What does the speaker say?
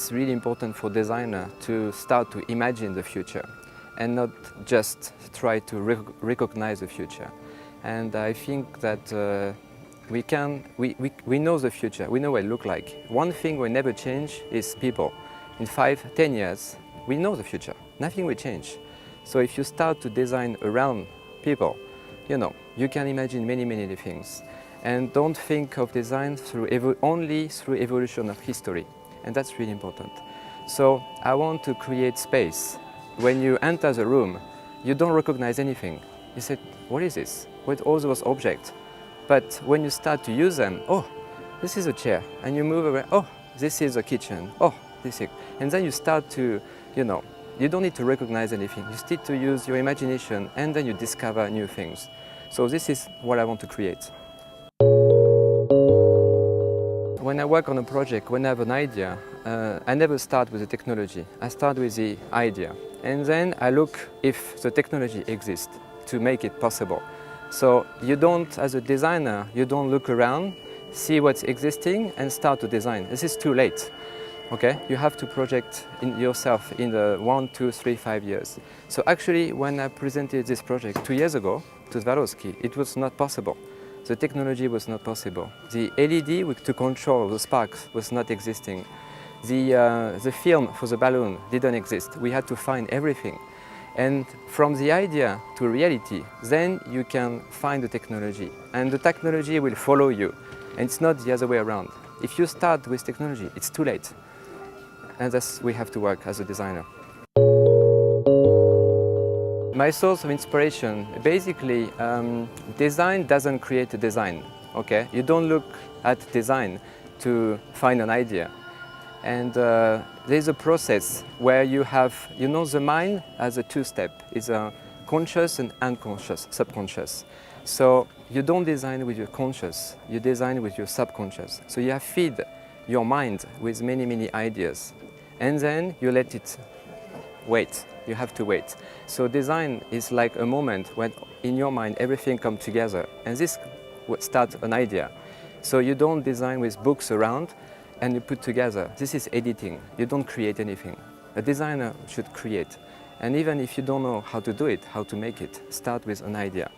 It's really important for designers to start to imagine the future and not just try to recognize the future. And I think that we know the future, we know what it looks like. One thing will never change is people. In 5, 10 years, we know the future. Nothing will change. So if you start to design around people, you can imagine many things. And don't think of design only through evolution of history. And that's really important. So I want to create space. When you enter the room, you don't recognize anything. You say, what is this? What are all those objects? But when you start to use them, oh, this is a chair. And you move away, oh, this is a kitchen. Oh, this is. And then you start to, you don't need to recognize anything. You need to use your imagination, and then you discover new things. So this is what I want to create. When I work on a project, when I have an idea, I never start with the technology. I start with the idea. And then I look if the technology exists to make it possible. So you don't, as a designer, you don't look around, see what's existing and start to design. This is too late. Okay? You have to project yourself in the 1, 2, 3, 5 years. So actually, when I presented this project 2 years ago to Swarovski, it was not possible. The technology was not possible. The LED to control the sparks was not existing. The film for the balloon didn't exist. We had to find everything. And from the idea to reality, then you can find the technology. And the technology will follow you. And it's not the other way around. If you start with technology, it's too late. And that's we have to work as a designer. My source of inspiration, basically, design doesn't create a design, okay? You don't look at design to find an idea. And there's a process where you have, the mind as a two-step. It's a conscious and unconscious, subconscious. So you don't design with your conscious, you design with your subconscious. So you have feed your mind with many ideas. And then you let it wait. You have to wait. So design is like a moment when in your mind everything comes together, and this starts an idea. So you don't design with books around and you put together. This is editing. You don't create anything. A designer should create. And even if you don't know how to do it, how to make it, start with an idea.